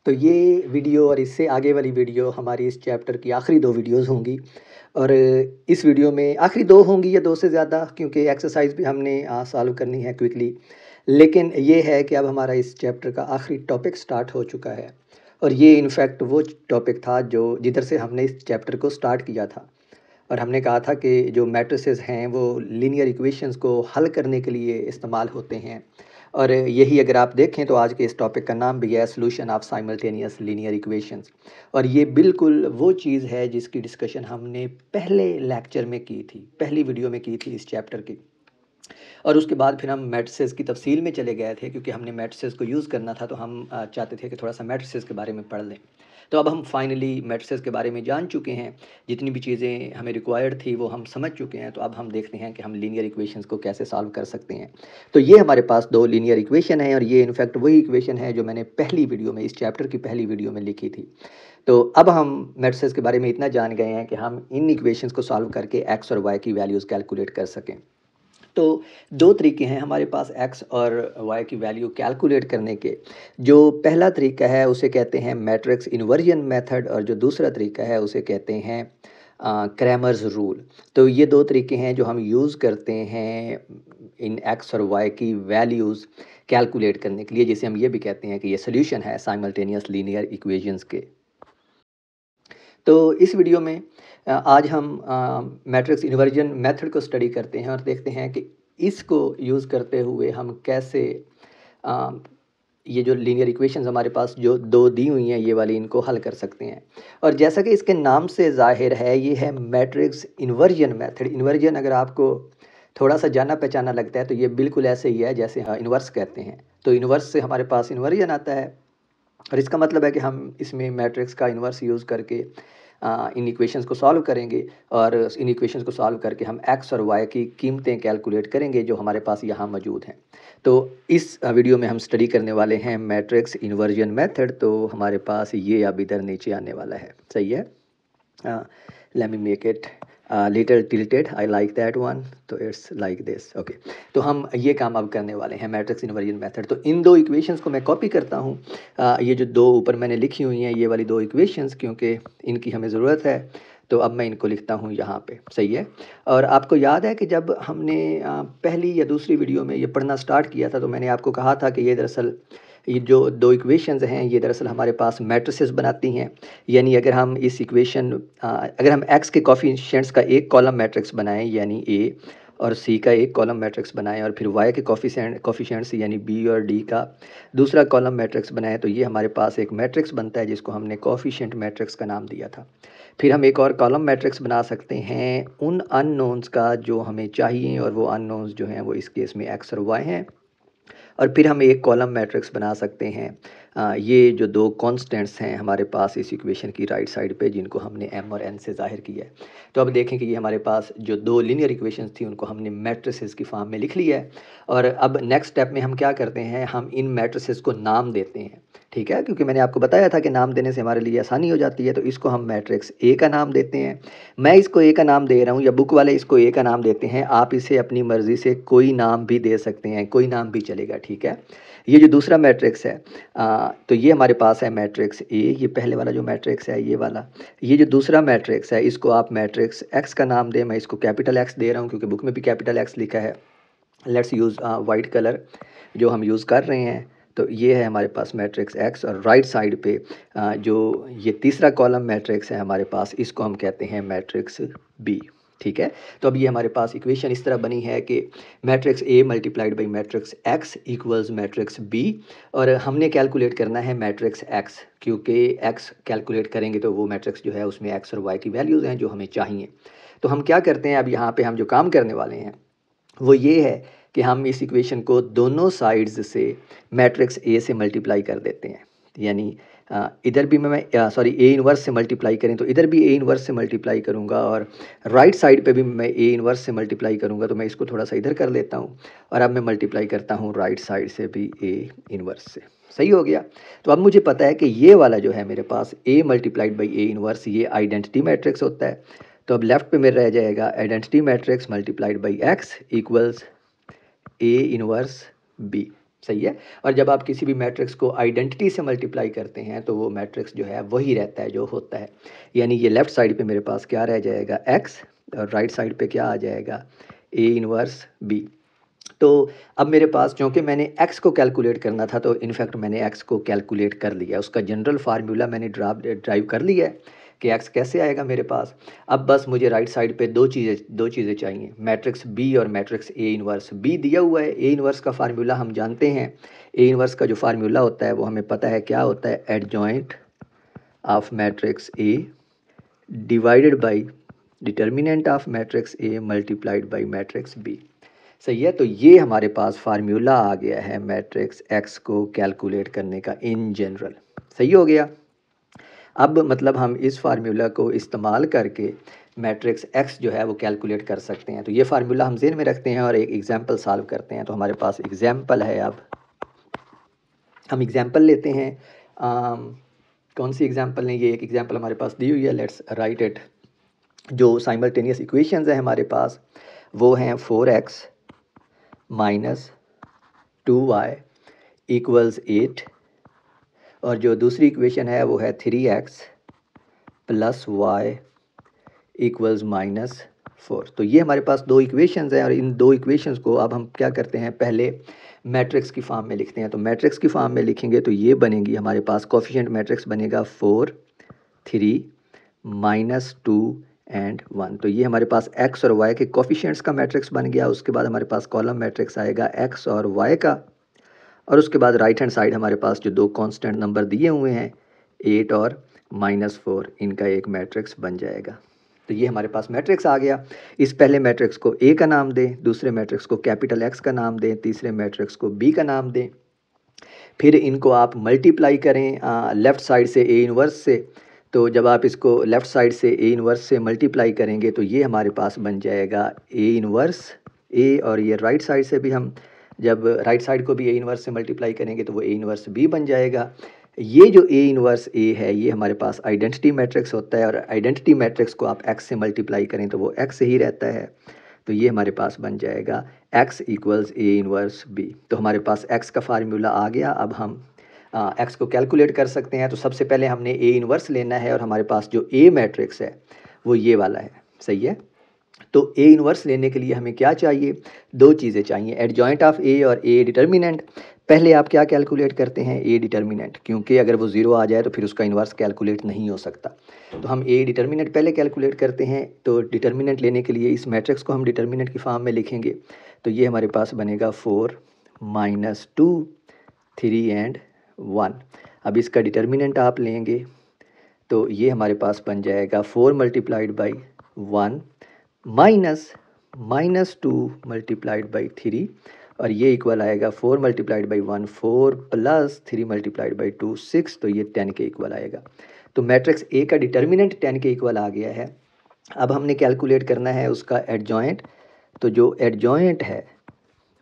तो ये वीडियो और इससे आगे वाली वीडियो हमारी इस चैप्टर की आखिरी 2 वीडियोज़ होंगी। और इस वीडियो में आखिरी 2 होंगी या 2 से ज़्यादा, क्योंकि एक्सरसाइज़ भी हमने सॉल्व करनी है क्विकली। लेकिन ये है कि अब हमारा इस चैप्टर का आखिरी टॉपिक स्टार्ट हो चुका है। और ये इनफैक्ट वो टॉपिक था जो जिधर से हमने इस चैप्टर को स्टार्ट किया था। और हमने कहा था कि जो मैट्रिसेस हैं वो लीनियर इक्वेशंस को हल करने के लिए इस्तेमाल होते हैं। और यही अगर आप देखें तो आज के इस टॉपिक का नाम भी है solution of simultaneous linear equations. और ये बिल्कुल वो चीज़ है जिसकी डिस्कशन हमने पहले लेक्चर में की थी, पहली वीडियो में की थी इस चैप्टर की। और उसके बाद फिर हम मैट्रिसेस की तफसील में चले गए थे, क्योंकि हमने मैट्रिसेस को यूज़ करना था, तो हम चाहते थे कि थोड़ा सा मैट्रिसेस के बारे में पढ़ लें। तो अब हम फाइनली मैट्रिसेस के बारे में जान चुके हैं, जितनी भी चीज़ें हमें रिक्वायर्ड थी वो हम समझ चुके हैं। तो अब हम देखते हैं कि हम लीनियर इक्वेशंस को कैसे सॉल्व कर सकते हैं। तो ये हमारे पास 2 लीनियर इक्वेशन हैं, और ये इनफैक्ट वही इक्वेशन है जो मैंने पहली वीडियो में, इस चैप्टर की पहली वीडियो में लिखी थी। तो अब हम मैट्रिसेस के बारे में इतना जान गए हैं कि हम इन इक्वेशंस को सॉल्व करके एक्स और वाई की वैल्यूज़ कैलकुलेट कर सकें। तो 2 तरीके हैं हमारे पास एक्स और वाई की वैल्यू कैलकुलेट करने के। जो पहला तरीका है उसे कहते हैं मैट्रिक्स इन्वर्जन मेथड, और जो दूसरा तरीका है उसे कहते हैं क्रैमर्स रूल। तो ये 2 तरीके हैं जो हम यूज़ करते हैं इन एक्स और वाई की वैल्यूज़ कैलकुलेट करने के लिए, जिसे हम ये भी कहते हैं कि ये सॉल्यूशन है साइमल्टेनियस लीनियर इक्वेशंस के। तो इस वीडियो में आज हम मैट्रिक्स इन्वर्जन मेथड को स्टडी करते हैं और देखते हैं कि इसको यूज़ करते हुए हम कैसे अ, ये जो लीनियर इक्वेशंस हमारे पास जो 2 दी हुई हैं ये वाली, इनको हल कर सकते हैं। और जैसा कि इसके नाम से ज़ाहिर है, ये है मैट्रिक्स इन्वर्जन मेथड। इन्वर्जन अगर आपको थोड़ा सा जाना पहचाना लगता है तो ये बिल्कुल ऐसे ही है जैसे इन्वर्स कहते हैं। तो इन्वर्स से हमारे पास इन्वर्जन आता है, और इसका मतलब है कि हम इसमें मैट्रिक्स का इन्वर्स यूज़ करके इन इक्वेशंस को सॉल्व करेंगे, और इन इक्वेशंस को सॉल्व करके हम एक्स और वाई की कीमतें कैलकुलेट करेंगे जो हमारे पास यहाँ मौजूद हैं। तो इस वीडियो में हम स्टडी करने वाले हैं मैट्रिक्स इन्वर्जन मेथड। तो हमारे पास ये अब इधर नीचे आने वाला है, सही है। Let me make it little tilted, I like that one. तो इट्स लाइक दिस, ओके। तो हम ये काम अब करने वाले हैं मैट्रिक्स इन्वर्जन मेथड। तो इन 2 इक्वेशंस को मैं कॉपी करता हूँ। ये जो 2 ऊपर मैंने लिखी हुई हैं ये वाली 2 इक्वेशंस, क्योंकि इनकी हमें ज़रूरत है। तो अब मैं इनको लिखता हूँ यहाँ पे, सही है। और आपको याद है कि जब हमने पहली या दूसरी वीडियो में ये पढ़ना स्टार्ट किया था तो मैंने आपको कहा था कि ये दरअसल ये जो 2 इक्वेशंस हैं ये दरअसल हमारे पास मैट्रिसेस बनाती हैं। यानी अगर हम इस इक्वेशन अगर हम एक्स के कोफिशिएंट्स का एक कॉलम मैट्रिक्स बनाएं यानी ए, और सी का एक कॉलम मैट्रिक्स बनाएं, और फिर वाई के कोफिशिएंट्स यानी बी और डी का दूसरा कॉलम मैट्रिक्स बनाएं, तो ये हमारे पास एक मैट्रिक्स बनता है जिसको हमने कोफिशिएंट मैट्रिक्स का नाम दिया था। फिर हम एक और कॉलम मैट्रिक्स बना सकते हैं उन अननोन्स का जो हमें चाहिए, और वो अननोन्स जो हैं वो इस केस में एक्स और वाई हैं। और फिर हम एक कॉलम मैट्रिक्स बना सकते हैं ये जो 2 कांस्टेंट्स हैं हमारे पास इस इक्वेशन की राइट साइड पे, जिनको हमने एम और एन से ज़ाहिर किया है। तो अब देखें कि ये हमारे पास जो 2 लीनियर इक्वेशंस थी उनको हमने मैट्रिसेस की फॉर्म में लिख लिया है। और अब नेक्स्ट स्टेप में हम क्या करते हैं, हम इन मैट्रिसेस को नाम देते हैं। ठीक है, क्योंकि मैंने आपको बताया था कि नाम देने से हमारे लिए आसानी हो जाती है। तो इसको हम मैट्रिक्स ए का नाम देते हैं। मैं इसको ए का नाम दे रहा हूँ, या बुक वाले इसको ए का नाम देते हैं। आप इसे अपनी मर्ज़ी से कोई नाम भी दे सकते हैं, कोई नाम भी चलेगा, ठीक है। ये जो दूसरा मैट्रिक्स है तो ये हमारे पास है मैट्रिक्स ए, ये पहले वाला जो मैट्रिक्स है ये वाला। ये जो दूसरा मैट्रिक्स है इसको आप मैट्रिक्स एक्स का नाम दें। मैं इसको कैपिटल एक्स दे रहा हूँ क्योंकि बुक में भी कैपिटल एक्स लिखा है। लेट्स यूज़ वाइट कलर जो हम यूज़ कर रहे हैं। तो ये है हमारे पास मैट्रिक्स एक्स, और राइट साइड पे जो ये तीसरा कॉलम मैट्रिक्स है हमारे पास, इसको हम कहते हैं मैट्रिक्स बी। ठीक है, तो अब ये हमारे पास इक्वेशन इस तरह बनी है कि matrix A multiplied by matrix X equals matrix B. और हमने कैलकुलेट करना है मैट्रिक्स एक्स, क्योंकि एक्स कैलकुलेट करेंगे तो वो मैट्रिक्स जो है उसमें एक्स और वाई की वैल्यूज़ हैं जो हमें चाहिए। तो हम क्या करते हैं, अब यहाँ पे हम जो काम करने वाले हैं वो ये है कि हम इस इक्वेशन को दोनों साइड्स से मैट्रिक्स ए से मल्टीप्लाई कर देते हैं। यानी इधर भी मैं सॉरी ए इन्वर्स से मल्टीप्लाई करें तो इधर भी ए इन्वर्स से मल्टीप्लाई करूँगा, और राइट साइड पे भी मैं ए इन्वर्स से मल्टीप्लाई करूँगा। तो मैं इसको थोड़ा सा इधर कर लेता हूँ, और अब मैं मल्टीप्लाई करता हूँ राइट साइड से भी ए इन्वर्स से। सही हो गया। तो अब मुझे पता है कि ये वाला जो है मेरे पास A multiplied by A inverse, ये आइडेंटिटी मैट्रिक्स होता है। तो अब लेफ्ट पे मेरा रह जाएगा identity matrix multiplied by X equals A inverse B. सही है। और जब आप किसी भी मैट्रिक्स को आइडेंटिटी से मल्टीप्लाई करते हैं तो वो मैट्रिक्स जो है वही रहता है जो होता है। यानी ये लेफ़्ट साइड पे मेरे पास क्या रह जाएगा, एक्स, और राइट साइड पे क्या आ जाएगा, ए इनवर्स बी। तो अब मेरे पास, चूँकि मैंने x को कैलकुलेट करना था, तो इनफैक्ट मैंने x को कैलकुलेट कर लिया, उसका जनरल फार्मूला मैंने ड्राइव कर लिया है कि x कैसे आएगा मेरे पास। अब बस मुझे राइट साइड पे दो चीज़ें चाहिए, मैट्रिक्स B और मैट्रिक्स A इनवर्स। B दिया हुआ है, A इनवर्स का फार्मूला हम जानते हैं। A इनवर्स का जो फार्मूला होता है वो हमें पता है क्या होता है, adjoint of matrix A divided by determinant of matrix A multiplied by matrix B। सही है। तो ये हमारे पास फार्मूला आ गया है मैट्रिक्स एक्स को कैलकुलेट करने का इन जनरल। सही हो गया। अब मतलब हम इस फार्मूला को इस्तेमाल करके मैट्रिक्स एक्स जो है वो कैलकुलेट कर सकते हैं। तो ये फार्मूला हम ज़हन में रखते हैं और एक एग्जांपल सॉल्व करते हैं। तो हमारे पास एग्जांपल है, अब हम एग्जांपल लेते हैं। कौन सी एग्जांपल है, ये एक एग्जांपल हमारे पास दी हुई है, लेट्स राइट इट। जो साइमल्टेनियस इक्वेशंस है हमारे पास वो हैं 4x माइनस 2y इक्वल्स 8, और जो दूसरी इक्वेशन है वो है 3x plus Y equals minus 4। तो ये हमारे पास दो इक्वेशंस हैं और इन दो इक्वेशंस को अब हम क्या करते हैं, पहले मैट्रिक्स की फॉर्म में लिखते हैं। तो मैट्रिक्स की फॉर्म में लिखेंगे तो ये बनेगी हमारे पास, कोफिशिएंट मैट्रिक्स बनेगा 4 3 माइनस 2 एंड 1। तो ये हमारे पास x और y के कोफिशिएंट्स का मैट्रिक्स बन गया। उसके बाद हमारे पास कॉलम मैट्रिक्स आएगा x और y का, और उसके बाद राइट हैंड साइड हमारे पास जो दो कांस्टेंट नंबर दिए हुए हैं 8 और -4, इनका एक मैट्रिक्स बन जाएगा। तो ये हमारे पास मैट्रिक्स आ गया। इस पहले मैट्रिक्स को A का नाम दें, दूसरे मैट्रिक्स को कैपिटल X का नाम दें, तीसरे मैट्रिक्स को B का नाम दें। फिर इनको आप मल्टीप्लाई करें लेफ़्ट साइड से A इनवर्स से। तो जब आप इसको लेफ़्ट साइड से A इनवर्स से मल्टीप्लाई करेंगे तो ये हमारे पास बन जाएगा A इनवर्स A, और ये राइट साइड से भी हम जब राइट साइड को भी A इनवर्स से मल्टीप्लाई करेंगे तो वो A इनवर्स B बन जाएगा। ये जो A इनवर्स A है ये हमारे पास आइडेंटिटी मैट्रिक्स होता है, और आइडेंटिटी मैट्रिक्स को आप x से मल्टीप्लाई करें तो वो x ही रहता है। तो ये हमारे पास बन जाएगा x equals A inverse B। तो हमारे पास x का फार्मूला आ गया। अब हम x को कैलकुलेट कर सकते हैं। तो सबसे पहले हमने A इनवर्स लेना है, और हमारे पास जो A मैट्रिक्स है वो ये वाला है। सही है। तो A इनवर्स लेने के लिए हमें क्या चाहिए, दो चीज़ें चाहिए, एडजॉइंट ऑफ A और A डिटर्मिनेंट। पहले आप क्या कैलकुलेट करते हैं, A डिटर्मिनेंट, क्योंकि अगर वो ज़ीरो आ जाए तो फिर उसका इन्वर्स कैलकुलेट नहीं हो सकता। तो हम A डिटर्मिनेंट पहले कैलकुलेट करते हैं। तो डिटर्मिनेंट लेने के लिए इस मैट्रिक्स को हम डिटर्मिनेंट की फॉर्म में लिखेंगे। तो ये हमारे पास बनेगा 4 माइनस 2 3 एंड 1। अब इसका डिटर्मिनेंट आप लेंगे तो ये हमारे पास बन जाएगा 4 multiplied by 1 minus 2 multiplied by 3, और ये इक्वल आएगा 4 multiplied by 1 4 plus 3 multiplied by 2 6। तो ये 10 के इक्वल आएगा। तो मैट्रिक्स A का डिटर्मिनेंट 10 के इक्वल आ गया है। अब हमने कैलकुलेट करना है उसका एडजॉइंट। तो जो एडजॉइंट है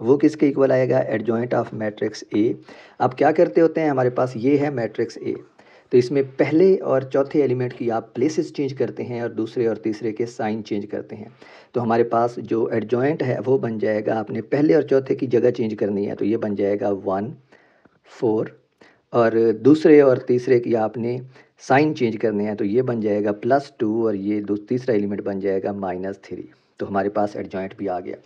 वो किसके इक्वल आएगा, एडजॉइंट ऑफ मैट्रिक्स A। अब क्या करते होते हैं, हमारे पास ये है मैट्रिक्स A, तो इसमें पहले और चौथे एलिमेंट की आप प्लेसेस चेंज करते हैं और दूसरे और तीसरे के साइन चेंज करते हैं। तो हमारे पास जो एडजॉइंट है वो बन जाएगा, आपने पहले और चौथे की जगह चेंज करनी है तो ये बन जाएगा 1 4, और दूसरे और तीसरे की आपने साइन चेंज करने हैं तो ये बन जाएगा +2, और ये तीसरा एलिमेंट बन जाएगा -3। तो हमारे पास एडजॉइंट भी आ गया।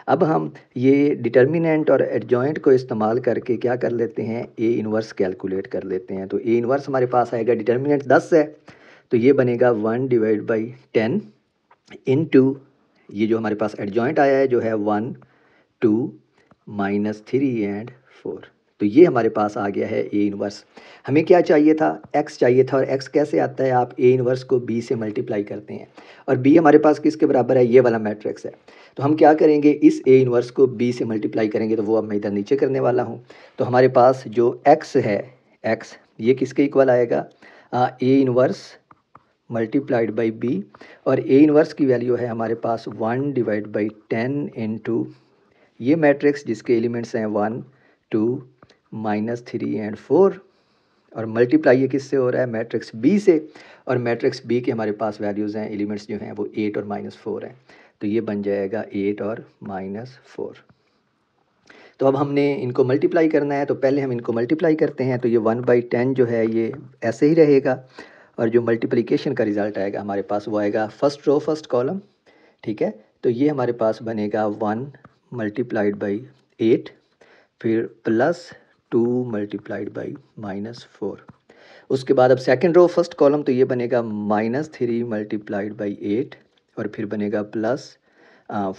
अब हम ये डिटर्मिनेंट और एडजॉइंट को इस्तेमाल करके क्या कर लेते हैं, A इनवर्स कैलकुलेट कर लेते हैं। तो A इनवर्स हमारे पास आएगा, डिटर्मिनेंट 10 है तो ये बनेगा 1 डिवाइड बाई 10 इनटू ये जो हमारे पास एडजॉइंट आया है जो है 1 2 -3 एंड 4। तो ये हमारे पास आ गया है A इनवर्स। हमें क्या चाहिए था, x चाहिए था, और x कैसे आता है, आप A इनवर्स को B से मल्टीप्लाई करते हैं, और B हमारे पास किसके बराबर है, ये वाला मैट्रिक्स है। तो हम क्या करेंगे, इस A इनवर्स को B से मल्टीप्लाई करेंगे, तो वो अब मैं इधर नीचे करने वाला हूँ। तो हमारे पास जो x है, x ये किसके इक्वल आएगा, A inverse multiplied by B, और A इनवर्स की वैल्यू है हमारे पास 1 डिवाइड बाई 10 इंटू ये मैट्रिक्स जिसके एलिमेंट्स हैं 1 2 -3 एंड 4, और मल्टीप्लाई ये किससे हो रहा है, मैट्रिक्स B से, और मैट्रिक्स B के हमारे पास वैल्यूज़ हैं, एलिमेंट्स जो हैं वो 8 और -4 हैं। तो ये बन जाएगा 8 और -4। तो अब हमने इनको मल्टीप्लाई करना है, तो पहले हम इनको मल्टीप्लाई करते हैं। तो ये 1/10 जो है ये ऐसे ही रहेगा, और जो मल्टीप्लिकेशन का रिज़ल्ट आएगा हमारे पास वो आएगा फर्स्ट रो फर्स्ट कॉलम, ठीक है। तो ये हमारे पास बनेगा 1 मल्टीप्लाइड बाई 8, फिर प्लस 2 मल्टीप्लाइड बाई -4। उसके बाद अब सेकंड रो फर्स्ट कॉलम, तो ये बनेगा -3 मल्टीप्लाइड बाई 8, और फिर बनेगा प्लस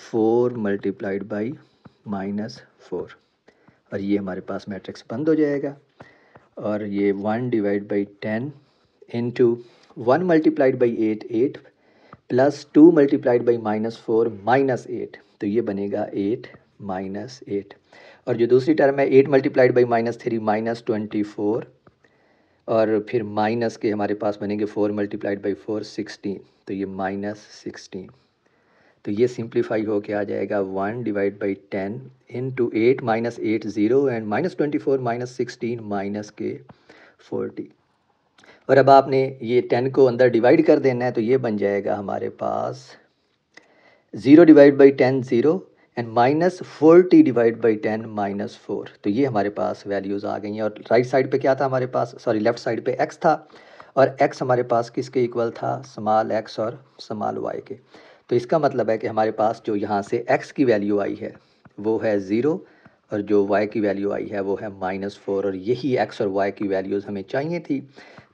4 मल्टीप्लाइड बाई -4, और ये हमारे पास मैट्रिक्स बंद हो जाएगा। और ये 1/10 into 1 multiplied by 8 8, plus 2 multiplied by -4 -8, तो ये बनेगा 8 -8। और जो दूसरी टर्म है 8 मल्टीप्लाइड बाई -3 -24, और फिर माइनस के हमारे पास बनेंगे 4 मल्टीप्लाइड बाई 4 16, तो ये -16। तो ये सिंप्लीफाई होके आ जाएगा 1/10 इंटू 8 -8 0, एंड -24 -16 माइनस के 40। और अब आपने ये 10 को अंदर डिवाइड कर देना है, तो ये बन जाएगा हमारे पास 0/10 0, एंड -40/10 -4। तो ये हमारे पास वैल्यूज़ आ गई हैं। और राइट साइड पे क्या था हमारे पास, सॉरी लेफ़्ट साइड पे x था, और x हमारे पास किसके इक्वल था, स्मॉल x और स्मॉल y के। तो इसका मतलब है कि हमारे पास जो यहाँ से x की वैल्यू आई है वो है 0, और जो y की वैल्यू आई है वो है -4, और यही x और y की वैल्यूज़ हमें चाहिए थी।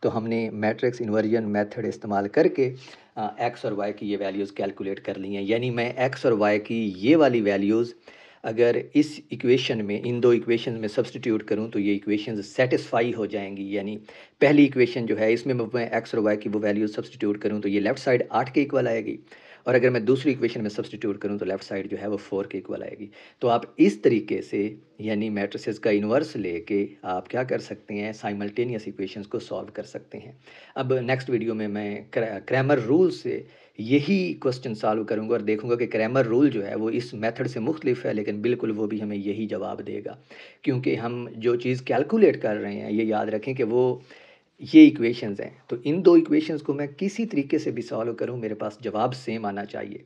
तो हमने मैट्रिक्स इन्वर्जन मेथड इस्तेमाल करके x और y की ये वैल्यूज़ कैलकुलेट कर ली हैं। यानी मैं x और y की ये वाली वैल्यूज़ अगर इस इक्वेशन में, इन दो इक्वेशन में सब्स्टिट्यूट करूं, तो ये इक्वेशंस सेटिस्फाई हो जाएंगी। यानी पहली इक्वेशन जो है इसमें मैं x और y की वो वैल्यूज़ सब्स्टिट्यूट करूं तो ये लेफ़्ट साइड 8 के इक्वल आएगी, और अगर मैं दूसरी इक्वेशन में सब्स्टिट्यूट करूं तो लेफ़्ट साइड जो है वो 4 के इक्वल आएगी। तो आप इस तरीके से यानी मैट्रिसेस का इन्वर्स लेके आप क्या कर सकते हैं, साइमल्टेनियस इक्वेशंस को सॉल्व कर सकते हैं। अब नेक्स्ट वीडियो में मैं क्रैमर रूल से यही क्वेश्चन सॉल्व करूंगा, और देखूंगा कि क्रैमर रूल जो है वो इस मेथड से मुख्तलिफ है, लेकिन बिल्कुल वो भी हमें यही जवाब देगा। क्योंकि हम जो चीज़ कैलकुलेट कर रहे हैं, ये याद रखें कि वो ये इक्वेशंस हैं, तो इन दो इक्वेशंस को मैं किसी तरीके से भी सॉल्व करूं, मेरे पास जवाब सेम आना चाहिए।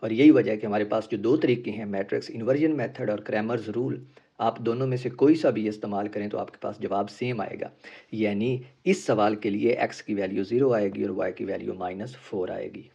और यही वजह है कि हमारे पास जो दो तरीके हैं, मैट्रिक्स इन्वर्जन मेथड और क्रैमर्स रूल, आप दोनों में से कोई सा भी इस्तेमाल करें तो आपके पास जवाब सेम आएगा। यानी इस सवाल के लिए x की वैल्यू 0 आएगी और y की वैल्यू -4 आएगी।